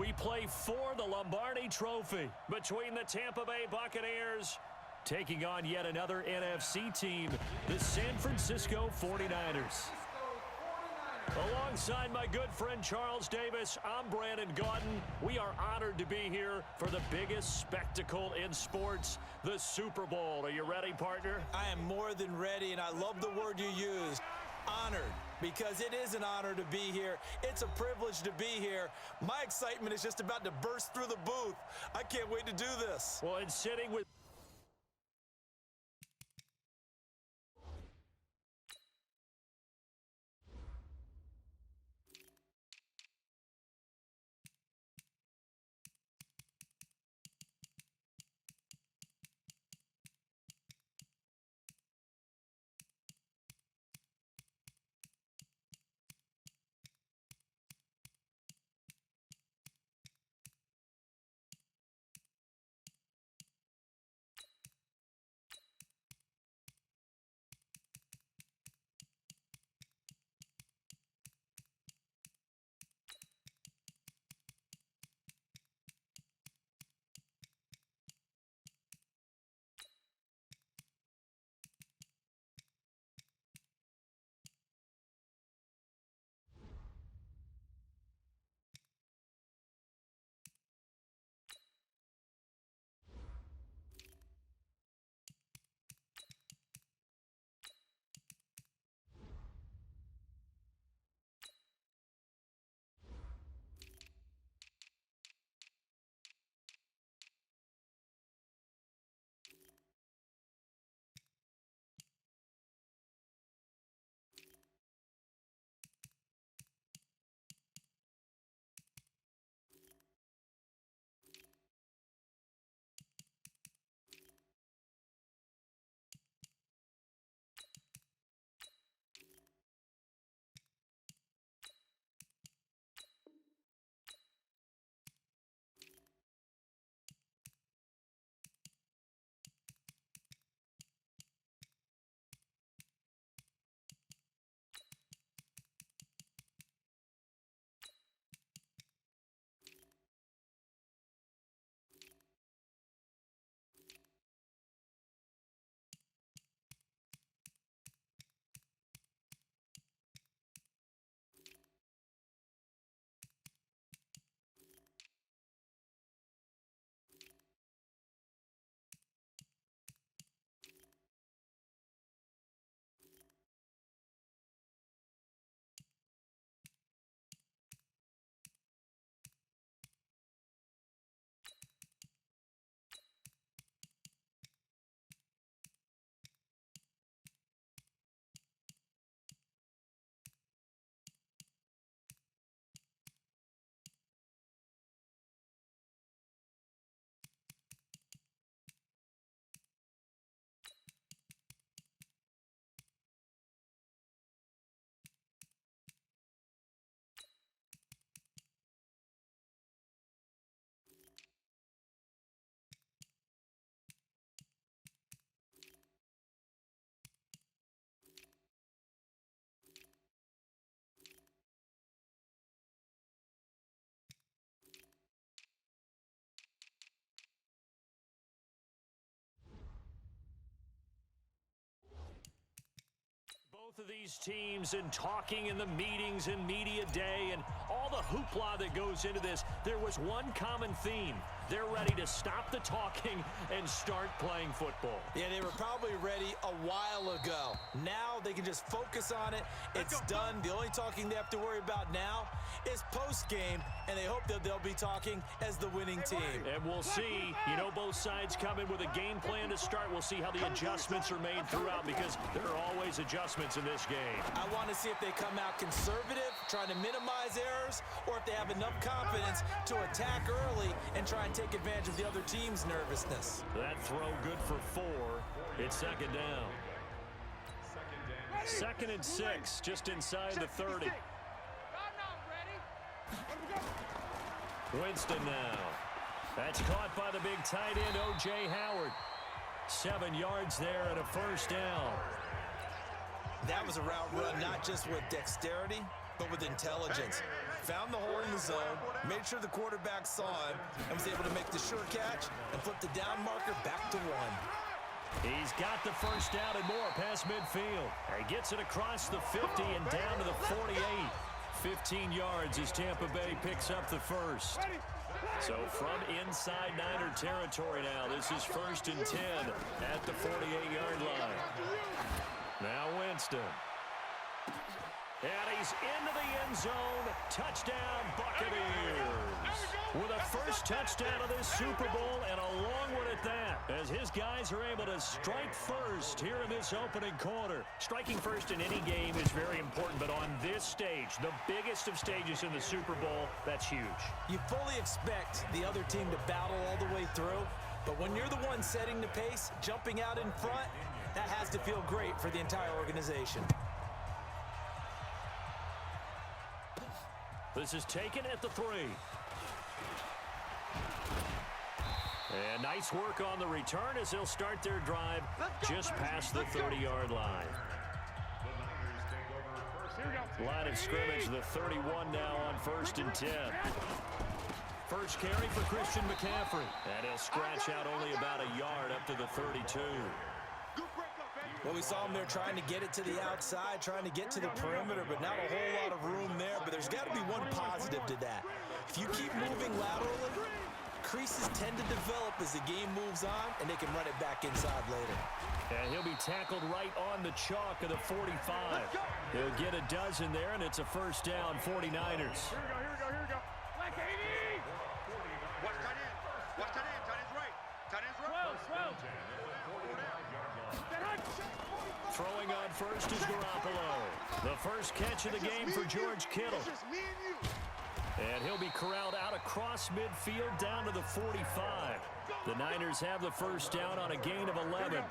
we play for the Lombardi Trophy between the Tampa Bay Buccaneers taking on yet another NFC team, the San Francisco 49ers. Alongside my good friend Charles Davis, I'm Brandon Gaudin. We are honored to be here for the biggest spectacle in sports, the Super Bowl. Are you ready, partner? I am more than ready, and I love the word you used, honored, because it is an honor to be here. It's a privilege to be here. My excitement is just about to burst through the booth. I can't wait to do this. Well, and sitting with both of these teams and talking in the meetings and media day and all the hoopla that goes into this, there was one common theme. They're ready to stop the talking and start playing football. Yeah, they were probably ready a while ago. Now they can just focus on it. It's done. The only talking they have to worry about now is post-game, and they hope that they'll be talking as the winning team. And we'll see. You know, both sides come in with a game plan to start. We'll see how the adjustments are made throughout, because there are always adjustments in this game. I want to see if they come out conservative, trying to minimize errors, or if they have enough confidence to attack early and try and take advantage of the other team's nervousness. That throw good for 4. It's second down. 2nd and 6, just inside the 30. Winston now. That's caught by the big tight end, O.J. Howard. 7 yards there and a first down. That was a route run not just with dexterity, but with intelligence. found the hole in the zone, made sure the quarterback saw him, and was able to make the sure catch and flip the down marker back to 1. He's got the first down and more past midfield. He gets it across the 50 and down to the 48. 15 yards as Tampa Bay picks up the first. So from inside Niner territory now, this is 1st and 10 at the 48-yard line. Now Winston. And he's into the end zone. Touchdown, Buccaneers. With a first touchdown of this Super Bowl, and a long one at that, as his guys are able to strike first here in this opening quarter. Striking first in any game is very important, but on this stage, the biggest of stages in the Super Bowl, that's huge. You fully expect the other team to battle all the way through, but when you're the one setting the pace, jumping out in front, that has to feel great for the entire organization. This is taken at the 3. And nice work on the return as they'll start their drive just past the 30-yard line. Line of scrimmage, the 31 now on 1st and 10. First carry for Christian McCaffrey. And he'll scratch out only about a yard up to the 32. Well, we saw him there trying to get it to the outside, trying to get to the perimeter, but not a whole lot of room there. But there's got to be one positive to that. If you keep moving laterally, creases tend to develop as the game moves on, and they can run it back inside later. And he'll be tackled right on the chalk of the 45. He'll get a dozen there, and it's a first down, 49ers. Here we go. Black 80! Watch tight end. Watch tight end. Tight end's right. Tight end's right. 12. Throwing on first is Garoppolo. The first catch of the game for George Kittle. And he'll be corralled out across midfield down to the 45. The Niners have the first down on a gain of 11.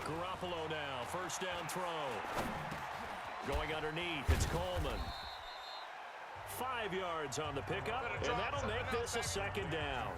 Garoppolo now, first down throw. Going underneath, it's Coleman. 5 yards on the pickup, and that'll make this a second down.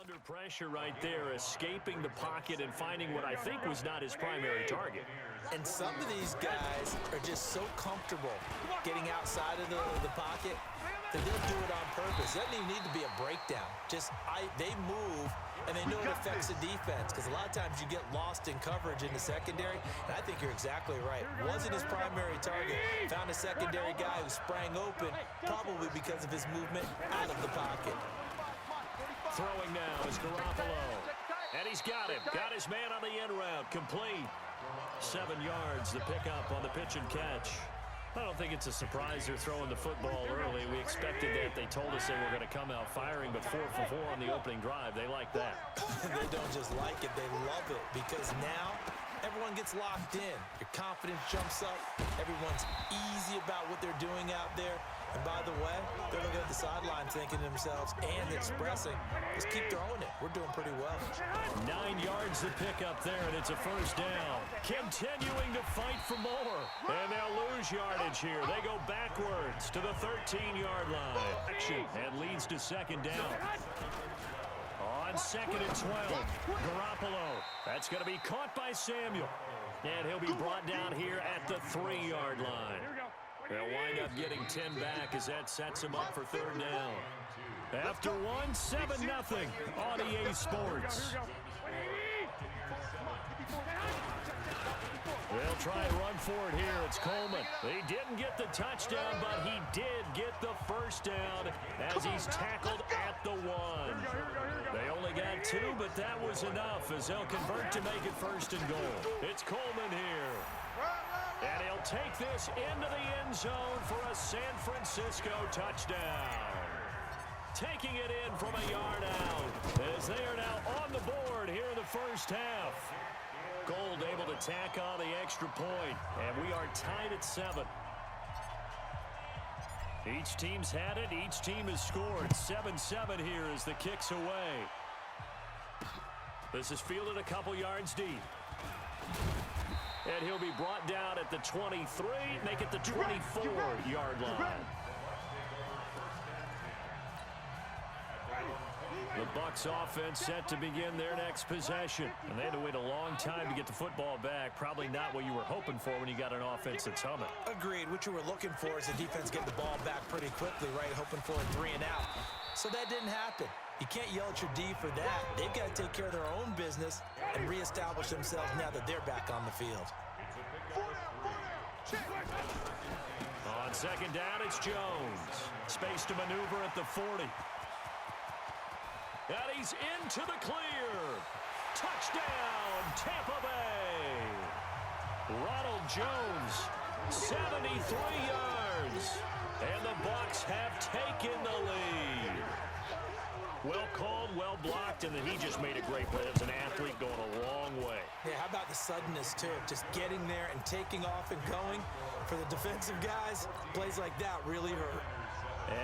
Under pressure right there, escaping the pocket and finding what I think was not his primary target. And some of these guys are just so comfortable getting outside of the pocket that they'll do it on purpose. It doesn't even need to be a breakdown. They move, and they know it affects the defense, because a lot of times you get lost in coverage in the secondary, and I think you're exactly right. Wasn't his primary target. Found a secondary guy who sprang open, probably because of his movement out of the pocket. Throwing now is Garoppolo. And he's got him. Got his man on the end route. Complete. 7 yards, the pickup on the pitch and catch. I don't think it's a surprise they're throwing the football early. We expected that. They told us they were going to come out firing, but 4 for 4 on the opening drive. They like that. They don't just like it. They love it, because now everyone gets locked in. Your confidence jumps up. Everyone's easy about what they're doing out there. And by the way, they're looking at the sideline thinking to themselves and expressing, just keep throwing it. We're doing pretty well. 9 yards to pick up there, and it's a first down. Continuing to fight for more. And they'll lose yardage here. They go backwards to the 13-yard line. Action, and leads to second down. On 2nd and 12, Garoppolo. That's going to be caught by Samuel. And he'll be brought down here at the 3-yard line. They'll wind up getting 10 back as that sets him up for third down. After one, 7-0 on EA Sports. They'll They'll try and run for it here. It's Coleman. He didn't get the touchdown, but he did get the first down as he's tackled at the 1. They only got 2, but that was enough as they'll convert to make it 1st and goal. It's Coleman here. And he'll take this into the end zone for a San Francisco touchdown. Taking it in from a yard out as they are now on the board here in the first half. Gold able to tack on the extra point, and we are tied at 7. Each team's had it. Each team has scored. 7-7 here as the kick's away. This is fielded a couple yards deep. And he'll be brought down at the 23, make it the 24-yard line. The Bucs offense set to begin their next possession. And they had to wait a long time to get the football back. Probably not what you were hoping for when you got an offense that's humming. Agreed. What you were looking for is the defense getting the ball back pretty quickly, right? Hoping for a 3 and out. So that didn't happen. You can't yell at your D for that. They've got to take care of their own business and reestablish themselves now that they're back on the field. On second down, it's Jones. Space to maneuver at the 40. And he's into the clear. Touchdown, Tampa Bay. Ronald Jones, 73 yards. And the Bucs have taken the lead. Well called, well blocked, and then he just made a great play. As an athlete going a long way. Yeah, how about the suddenness, too? Just getting there and taking off and going. For the defensive guys, plays like that really hurt.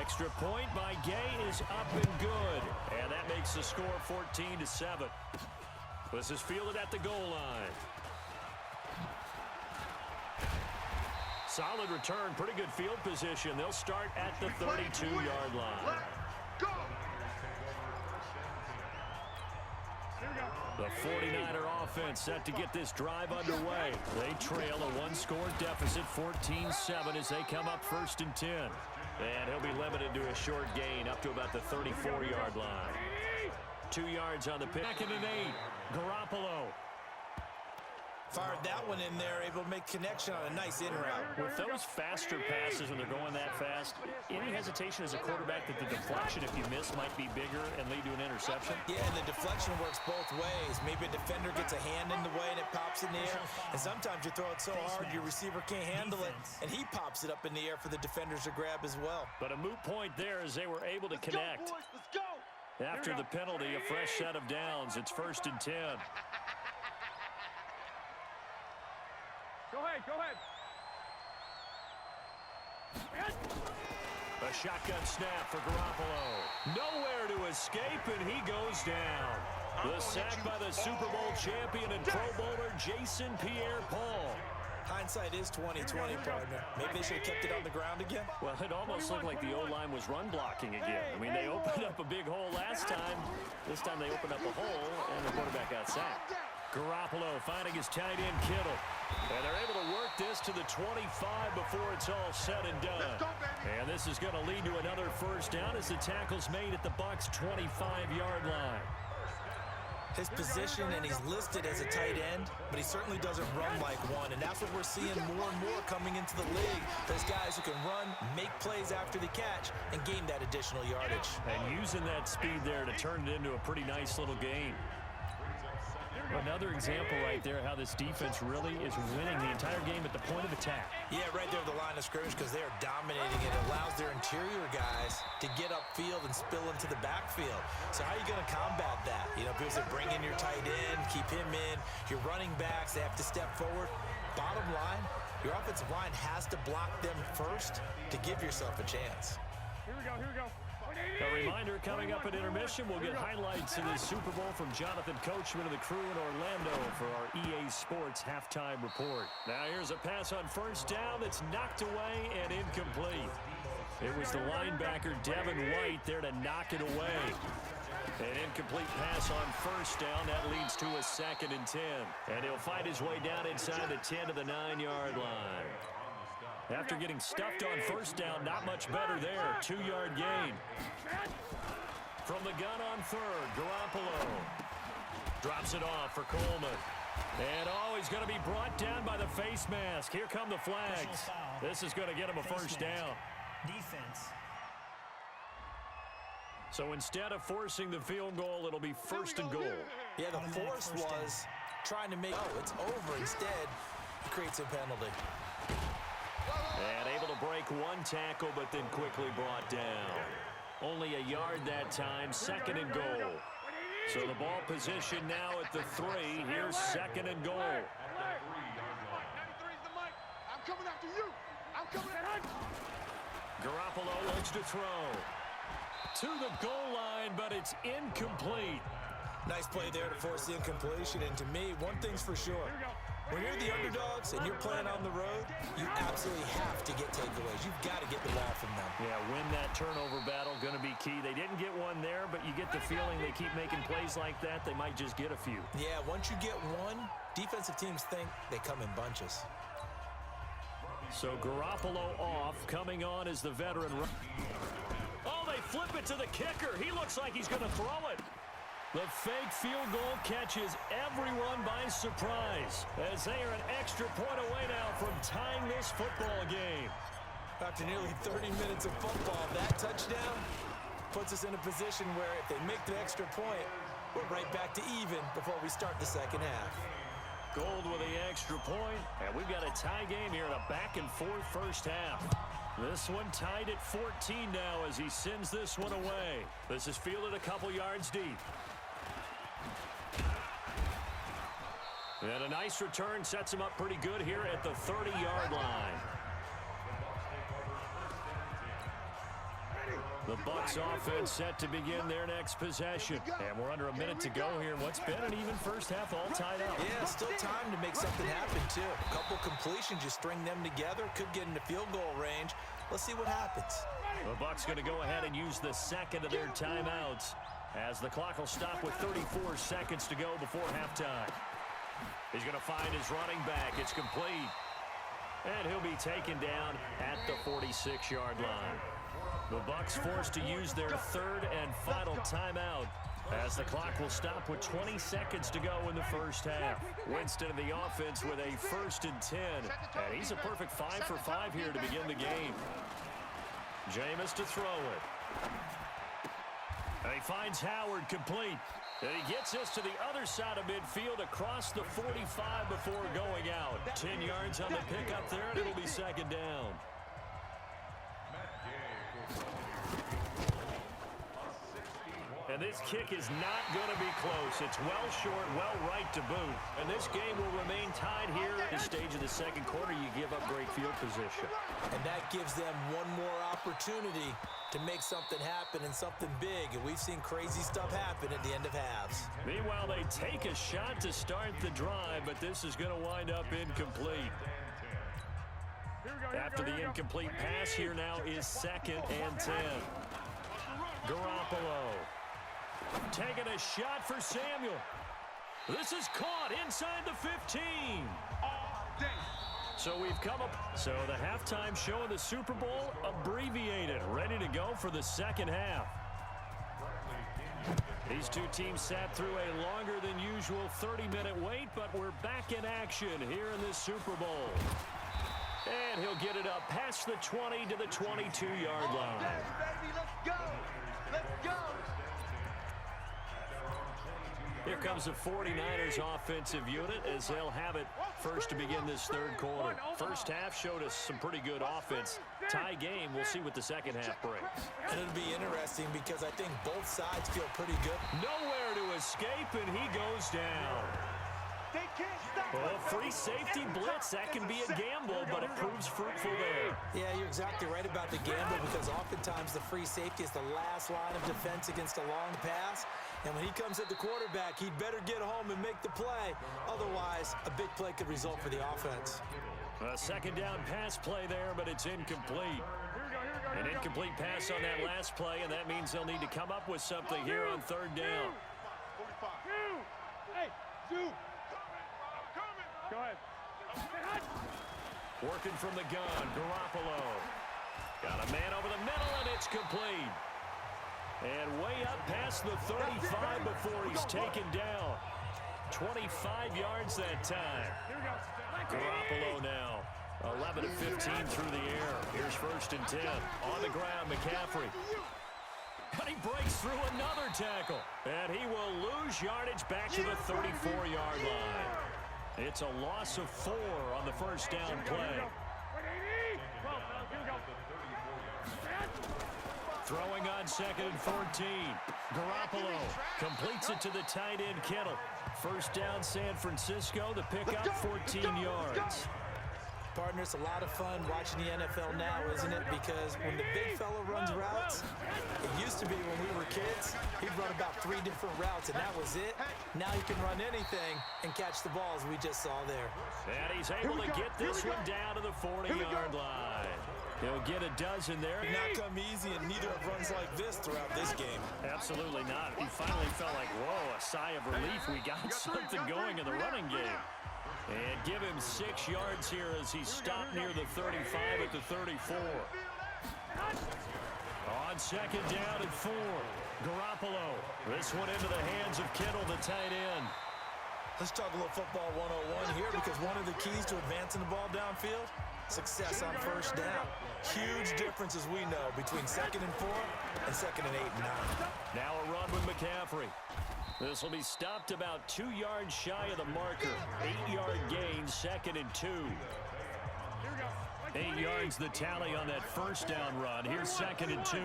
Extra point by Gay is up and good. And that makes the score 14-7. This is fielded at the goal line. Solid return, pretty good field position. They'll start at the 32-yard line. The 49er offense set to get this drive underway. They trail a one-score deficit, 14-7, as they come up 1st and 10. And he'll be limited to a short gain up to about the 34-yard line. 2 yards on the pick. 2nd and 8. Garoppolo. Fired that one in there, able to make connection on a nice in route. With those faster passes when they're going that fast, any hesitation as a quarterback that the deflection, if you miss, might be bigger and lead to an interception? Yeah, and the deflection works both ways. Maybe a defender gets a hand in the way and it pops in the air. And sometimes you throw it so hard your receiver can't handle it, and he pops it up in the air for the defenders to grab as well. But a moot point there as they were able to connect. Let's go. After the penalty, a fresh set of downs. It's 1st and 10. Go ahead. A shotgun snap for Garoppolo. Nowhere to escape, and he goes down. The sack by the Super Bowl champion and Pro Bowler Jason Pierre-Paul. Hindsight is 20/20, partner. Maybe they should have kept it on the ground again. Well, it almost looked like the O-line was run blocking again. I mean, they opened up a big hole last time. This time they opened up a hole, and the quarterback got sacked. Garoppolo finding his tight end Kittle. And they're able to work this to the 25 before it's all said and done. And this is going to lead to another first down as the tackle's made at the Bucs' 25-yard line. His position, and he's listed as a tight end, but he certainly doesn't run like one. And that's what we're seeing more and more coming into the league. Those guys who can run, make plays after the catch, and gain that additional yardage. And using that speed there to turn it into a pretty nice little game. Another example right there how this defense really is winning the entire game at the point of attack. Yeah, right there at the line of scrimmage because they are dominating it. It allows their interior guys to get upfield and spill into the backfield. So how are you going to combat that? You know, because they bring in your tight end, keep him in. Your running backs, they have to step forward. Bottom line, your offensive line has to block them first to give yourself a chance. Here we go. A reminder, coming up at intermission, we'll get highlights of this Super Bowl from Jonathan Coachman and the crew in Orlando for our EA Sports halftime report. Now here's a pass on first down that's knocked away and incomplete. It was the linebacker Devin White there to knock it away. An incomplete pass on first down. That leads to a 2nd and 10. And he'll fight his way down inside the 10 to the 9-yard line. After getting stuffed on first down, not much better there. 2-yard gain. From the gun on 3rd, Garoppolo drops it off for Coleman. And he's going to be brought down by the face mask. Here come the flags. This is going to get him a first down. Defense. So instead of forcing the field goal, it'll be first and goal. Yeah, the force was trying to make it's over. Instead, it creates a penalty. And able to break one tackle, but then quickly brought down. Only a yard that time, second and goal. So the ball position now at the 3. Here's second and goal. 93's the mic. I'm coming after you. I'm coming after you. Garoppolo looks to throw. To the goal line, but it's incomplete. Nice play there to force the incompletion. And to me, one thing's for sure. When you're the underdogs and you're playing on the road, you absolutely have to get takeaways. You've got to get the ball from them. Yeah, win that turnover battle, going to be key. They didn't get one there, but you get the feeling they keep making plays like that, they might just get a few. Yeah, once you get one, defensive teams think they come in bunches. So Garoppolo off, coming on is the veteran. Oh, they flip it to the kicker. He looks like he's going to throw it. The fake field goal catches everyone by surprise as they are an extra point away now from tying this football game. After nearly 30 minutes of football, that touchdown puts us in a position where if they make the extra point, we're right back to even before we start the second half. Gold with the extra point, and we've got a tie game here in a back-and-forth first half. This one tied at 14 now as he sends this one away. This is fielded a couple yards deep. And a nice return sets him up pretty good here at the 30-yard line. The Bucs offense set to begin their next possession. And we're under a minute to go here. What's been an even first half all tied up. Yeah, still time to make something happen, too. A couple completions, you string them together, could get into field goal range. Let's see what happens. The Bucs going to go ahead and use the second of their timeouts as the clock will stop with 34 seconds to go before halftime. He's going to find his running back. It's complete. And he'll be taken down at the 46-yard line. The Bucs forced to use their third and final timeout as the clock will stop with 20 seconds to go in the first half. Winston in the offense with a 1st and 10. And he's a perfect 5 for 5 here to begin the game. Jameis to throw it. And he finds Howard complete. And he gets us to the other side of midfield across the 45 before going out. 10 yards on the pickup there, and it'll be second down. And this kick is not going to be close. It's well short, well right to boot. And this game will remain tied here at this stage of the second quarter. You give up great field position. And that gives them one more opportunity to make something happen and something big. And we've seen crazy stuff happen at the end of halves. Meanwhile, they take a shot to start the drive, but this is going to wind up incomplete. After the incomplete pass, here now is 2nd and 10. Garoppolo taking a shot for Samuel. This is caught inside the 15. So we've come up. So the halftime show in the Super Bowl abbreviated, ready to go for the second half. These two teams sat through a longer than usual 30-minute wait, but we're back in action here in this Super Bowl. And he'll get it up past the 20 to the 22-yard line. Baby, let's go. Let's go. Here comes the 49ers offensive unit as they'll have it first to begin this third quarter. First half showed us some pretty good offense. Tie game, we'll see what the second half brings. And it'll be interesting because I think both sides feel pretty good. Nowhere to escape, and he goes down. Well, free safety blitz, that can be a gamble, but it proves fruitful there. Yeah, you're exactly right about the gamble because oftentimes the free safety is the last line of defense against a long pass. And when he comes at the quarterback, he'd better get home and make the play. Otherwise, a big play could result for the offense. A second down pass play there, but it's incomplete. An incomplete pass on that last play, and that means they'll need to come up with something here on third down. Hey, Zoo. Go ahead. Working from the gun, Garoppolo. Got a man over the middle, and it's complete. And way up past the 35 before he's taken down. 25 yards that time. Garoppolo now. 11 of 15 through the air. Here's 1st and 10. On the ground, McCaffrey. And he breaks through another tackle. And he will lose yardage back to the 34-yard line. It's a loss of 4 on the 1st down play. Throwing on 2nd and 14. Garoppolo completes it to the tight end, Kittle. 1st down, San Francisco. The pickup, 14 yards. Partner, it's a lot of fun watching the NFL now, isn't it? Because when the big fella runs routes, it used to be when we were kids, he'd run about 3 different routes, and that was it. Now he can run anything and catch the balls we just saw there. And he's able to get this one down to the 40-yard line. He'll get a dozen there. Did not come easy, and neither have runs like this throughout this game. Absolutely not. He finally felt like, whoa, a sigh of relief. We got something going in the running game. And give him 6 yards here as he stopped near the 35 at the 34. On 2nd down and 4. Garoppolo. This one into the hands of Kittle, the tight end. Let's talk a little football 101 here, because one of the keys to advancing the ball downfield, success on 1st down. Huge difference, as we know, between 2nd and 4 and 2nd and 8 and 9. Now a run with McCaffrey. This will be stopped about 2 yards shy of the marker. 8-yard gain, 2nd and 2. 8 yards the tally on that 1st down run. Here's 2nd and 2.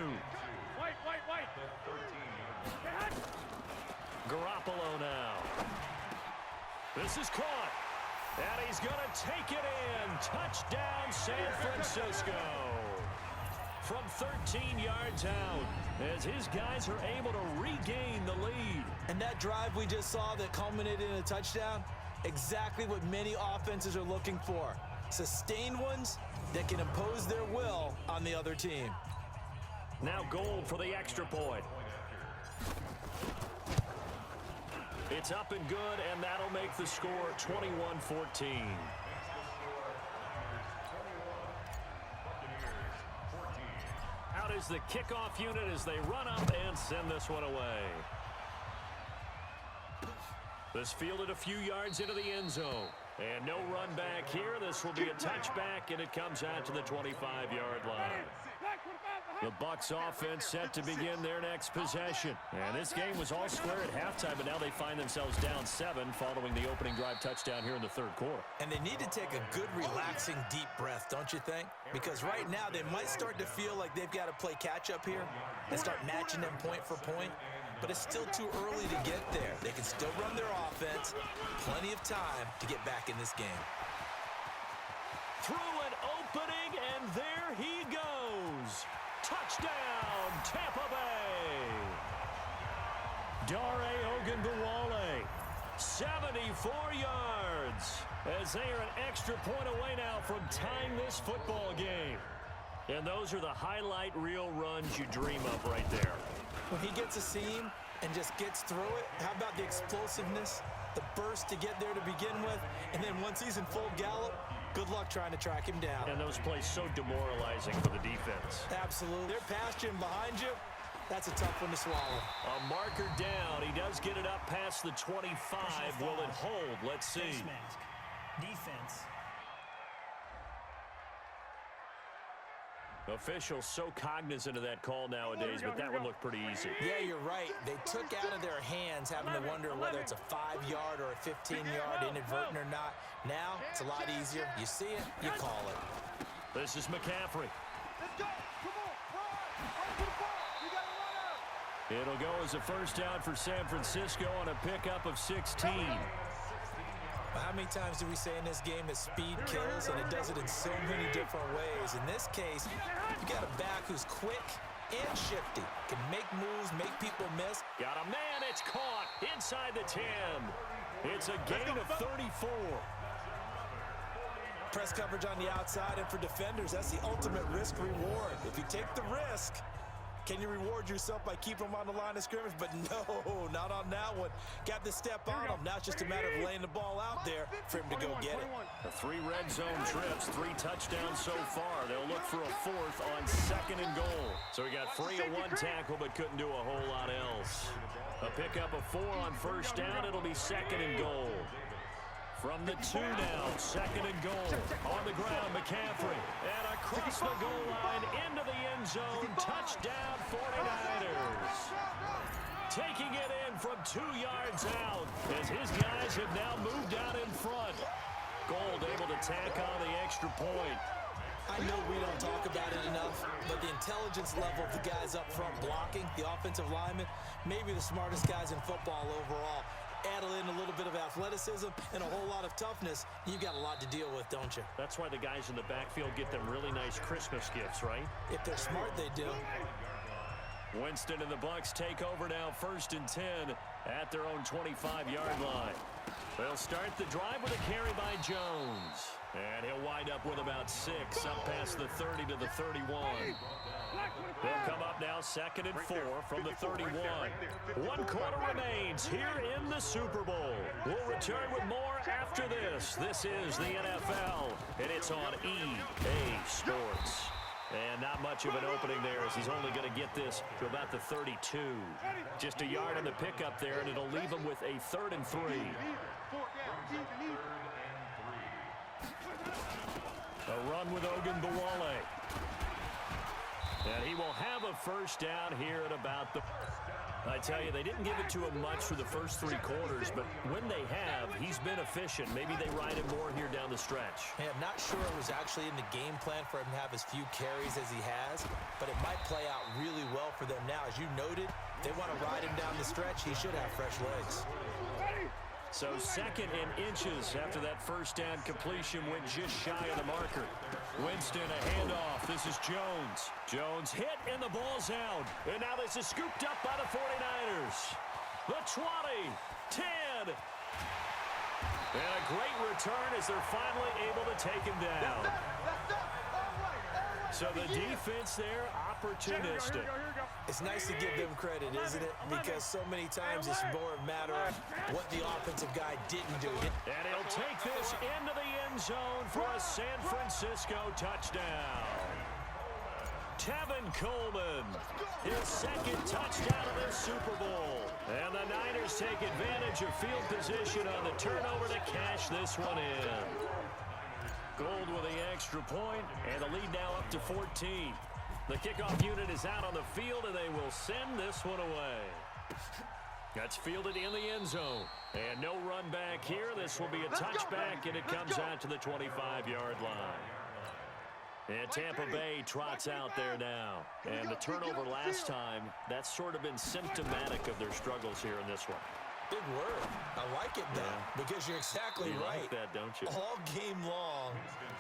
Garoppolo now. This is caught. And he's going to take it in. Touchdown, San Francisco. From 13 yards out, as his guys are able to regain the lead. And that drive we just saw that culminated in a touchdown, exactly what many offenses are looking for. Sustained ones that can impose their will on the other team. Now Gold for the extra point. It's up and good, and that'll make the score 21-14. Out is the kickoff unit as they run up and send this one away. This fielded a few yards into the end zone. And no run back here. This will be a touchback, and it comes out to the 25-yard line. The Bucs offense set to begin their next possession. And this game was all square at halftime, but now they find themselves down 7 following the opening drive touchdown here in the 3rd quarter. And they need to take a good, relaxing, deep breath, don't you think? Because right now they might start to feel like they've got to play catch-up here and start matching them point for point. But it's still too early to get there. They can still run their offense. Plenty of time to get back in this game. Through an opening, and there he goes. Touchdown, Tampa Bay. Dare Ogunbowale, 74 yards, as they are an extra point away now from tying this football game. And those are the highlight reel runs you dream of right there. When he gets a seam and just gets through it, how about the explosiveness, the burst to get there to begin with, and then once he's in full gallop, good luck trying to track him down. And those plays so demoralizing for the defense. Absolutely. They're past you and behind you. That's a tough one to swallow. A marker down. He does get it up past the 25. Will it hold? Let's see. Face mask. Defense. Officials so cognizant of that call nowadays, but that one looked pretty easy. Yeah, you're right. They took out of their hands having to wonder whether it's a 5-yard or a 15-yard inadvertent or not. Now, it's a lot easier. You see it, you call it. This is McCaffrey. Let's go. Come on. Run. Over the ball. You got to run out. It'll go as a 1st down for San Francisco on a pickup of 16. How many times do we say in this game that speed kills, and it does it in so many different ways? In this case, you got a back who's quick and shifty, can make moves, make people miss. Got a man, it's caught inside the 10. It's a gain of 34. Press coverage on the outside, and for defenders, that's the ultimate risk reward. If you take the risk, Can you reward yourself by keeping them on the line of scrimmage? But no, not on that one. Got the step on him. Now it's just a matter of laying the ball out there for him to go get it. The 3 red zone trips, 3 touchdowns so far. They'll look for a 4th on 2nd and goal. So he got free of 1 tackle, but couldn't do a whole lot else. A pickup of 4 on 1st down. It'll be 2nd and goal. From the 2 down, 2nd and goal. On the ground, McCaffrey. And across the goal line, into the end zone. Touchdown, 49ers. Taking it in from 2 yards out as his guys have now moved out in front. Gold able to tack on the extra point. I know we don't talk about it enough, but the intelligence level of the guys up front blocking, the offensive linemen, maybe the smartest guys in football overall. Add in a little bit of athleticism and a whole lot of toughness, you've got a lot to deal with, don't you? That's why the guys in the backfield get them really nice Christmas gifts, right? If they're smart, they do. Winston and the Bucs take over now, 1st and 10 at their own 25-yard line. They'll start the drive with a carry by Jones. And he'll wind up with about 6, up past the 30 to the 31. They'll come up now 2nd and 4 from the 31. 1 quarter remains here in the Super Bowl. We'll return with more after this. This is the NFL, and it's on EA Sports. And not much of an opening there as he's only going to get this to about the 32. Just a yard on the pickup there, and it'll leave him with a 3rd and 3. A run with Ogunbowale. And he will have a 1st down here at about the... I tell you, they didn't give it to him much for the first 3 quarters, but when they have, he's been efficient. Maybe they ride him more here down the stretch. Hey, I'm not sure it was actually in the game plan for him to have as few carries as he has, but it might play out really well for them now. As you noted, they want to ride him down the stretch. He should have fresh legs. So 2nd and inches after that 1st down completion went just shy of the marker. Winston, a handoff. This is Jones. Jones hit, and the ball's out. And now this is scooped up by the 49ers. The 20, 10. And a great return as they're finally able to take him down. So the defense there, opportunistic. It's nice to give them credit, isn't it? Because so many times it's more a matter of what the offensive guy didn't do. And he'll take this into the end zone for a San Francisco touchdown. Tevin Coleman, his 2nd touchdown of this Super Bowl. And the Niners take advantage of field position on the turnover to cash this one in. Gold with the extra point, and the lead now up to 14. The kickoff unit is out on the field, and they will send this one away. That's fielded in the end zone. And no run back here. This will be a touchback, and it comes out to the 25-yard line. And Tampa Bay trots out there now. And the turnover last time, that's sort of been symptomatic of their struggles here in this one. Big word. I like it, though, because you're exactly right. You like that, don't you? All game long,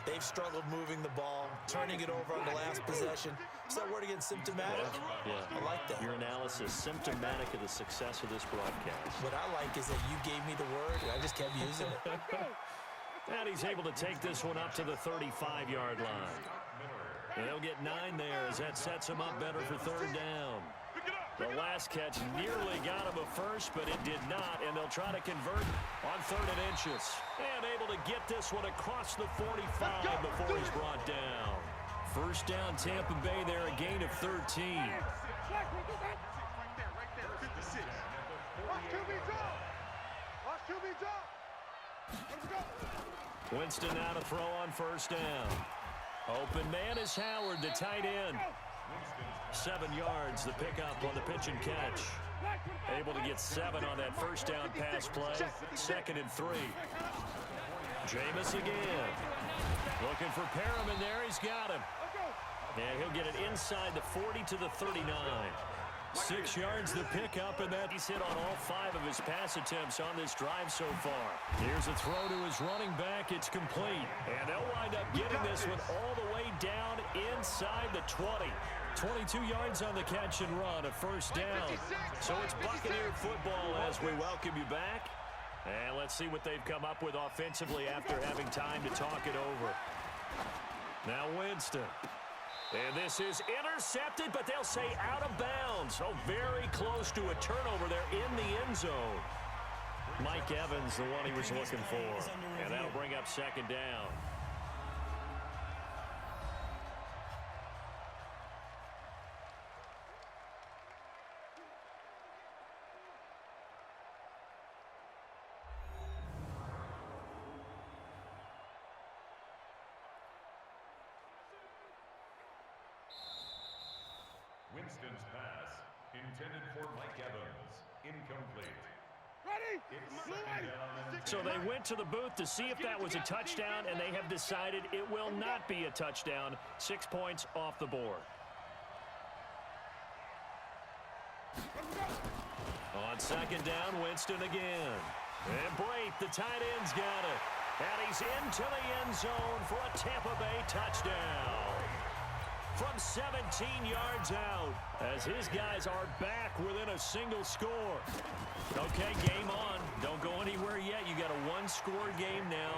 they've struggled moving the ball, turning it over on the last possession. Is that word again, symptomatic? Yeah. I like that. Your analysis, symptomatic of the success of this broadcast. What I like is that you gave me the word, and I just kept using it. And he's able to take this one up to the 35-yard line. And they'll get 9 there as that sets him up better for 3rd down. The last catch nearly got him a 1st, but it did not, and they'll try to convert on 3rd and inches. And able to get this one across the 45 before he's brought down. 1st down, Tampa Bay there, a gain of 13. Right there, 56. Watch QB drop. Watch QB drop. Let's go. Winston now to throw on 1st down. Open man is Howard, the tight end. 7 yards, the pickup on the pitch and catch. Able to get 7 on that 1st down pass play. 2nd and 3. Jameis again. Looking for Perriman there. He's got him. And he'll get it inside the 40 to the 39. 6 yards the pickup, and that he's hit on all 5 of his pass attempts on this drive so far. Here's a throw to his running back. It's complete. And they'll wind up getting this one all the way down inside the 20. 22 yards on the catch and run, a 1st down. So it's Buccaneer football as we welcome you back. And let's see what they've come up with offensively after having time to talk it over. Now Winston. And this is intercepted, but they'll say out of bounds. Oh, very close to a turnover there in the end zone. Mike Evans, the one he was looking for. And that'll bring up second down. Winston's pass, intended for Mike Evans, incomplete. Ready? So they went to the booth to see if that was a touchdown, and they have decided it will not be a touchdown. 6 points off the board. On second down, Winston again. And Brate, the tight end's got it. And he's into the end zone for a Tampa Bay touchdown. From 17 yards out, as his guys are back within a single score. Okay, game on. Don't go anywhere yet. You got a one-score game now.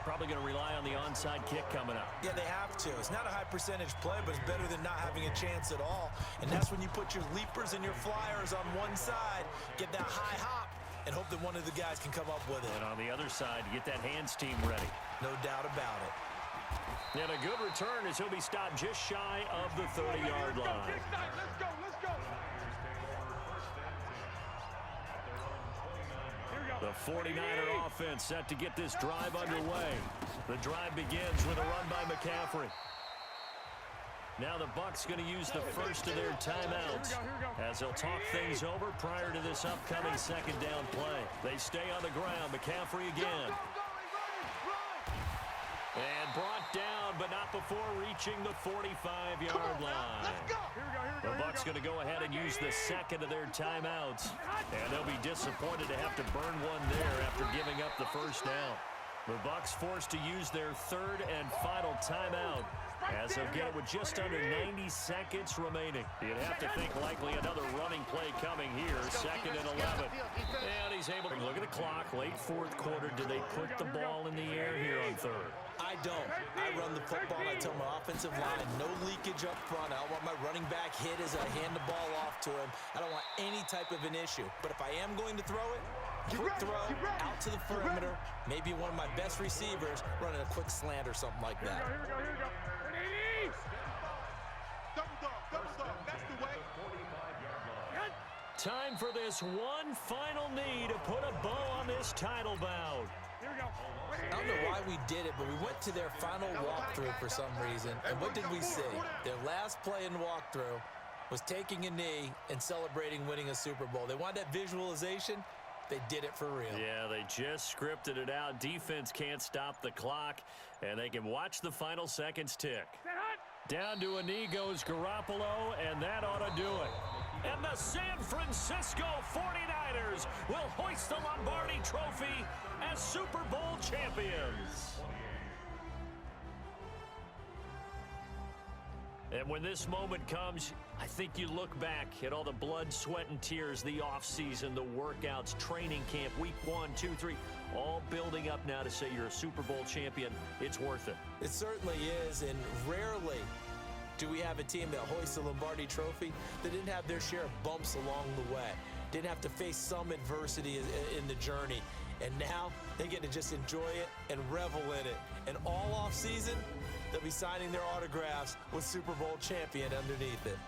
Probably going to rely on the onside kick coming up. Yeah, they have to. It's not a high percentage play, but it's better than not having a chance at all. And that's when you put your leapers and your flyers on one side, get that high hop, and hope that one of the guys can come up with it. And on the other side, get that hands team ready. No doubt about it. And a good return as he'll be stopped just shy of the 30-yard line. Let's go. The 49er offense set to get this drive underway. The drive begins with a run by McCaffrey. Now the Bucs going to use the first of their timeouts as they'll talk things over prior to this upcoming second down play. They stay on the ground. McCaffrey again. And brought down, but not before reaching the 45-yard line. The Bucs going to go ahead and use the second of their timeouts. And they'll be disappointed to have to burn one there after giving up the first down. The Bucs forced to use their third and final timeout as they'll get with just under 90 seconds remaining. You'd have to think likely another running play coming here, second and 11. And he's able to look at the clock, late fourth quarter. Do they put the ball in the air here on third? I don't. I run the football, and I tell my offensive line, no leakage up front. I don't want my running back hit as I hand the ball off to him. I don't want any type of an issue. But if I am going to throw it, quick throw, out to the perimeter, maybe one of my best receivers running a quick slant or something like that. Here we go. Double dog. That's the way. Time for this one final knee to put a bow on this title bout. Here we go. I don't know why we did it, but we went to their final walkthrough for some reason. And what did we see? Their last play in walkthrough was taking a knee and celebrating winning a Super Bowl. They wanted that visualization. They did it for real. Yeah, they just scripted it out. Defense can't stop the clock, and they can watch the final seconds tick. Down to a knee goes Garoppolo, and that ought to do it. And the San Francisco 49ers will hoist the Lombardi Trophy as Super Bowl champions. And when this moment comes, I think you look back at all the blood, sweat, and tears, the offseason, the workouts, training camp, week 1, 2, 3, all building up now to say you're a Super Bowl champion. It's worth it. It certainly is, and rarely do we have a team that hoists the Lombardi Trophy that didn't have their share of bumps along the way, didn't have to face some adversity in the journey, and now they get to just enjoy it and revel in it. And all offseason, they'll be signing their autographs with Super Bowl champion underneath it.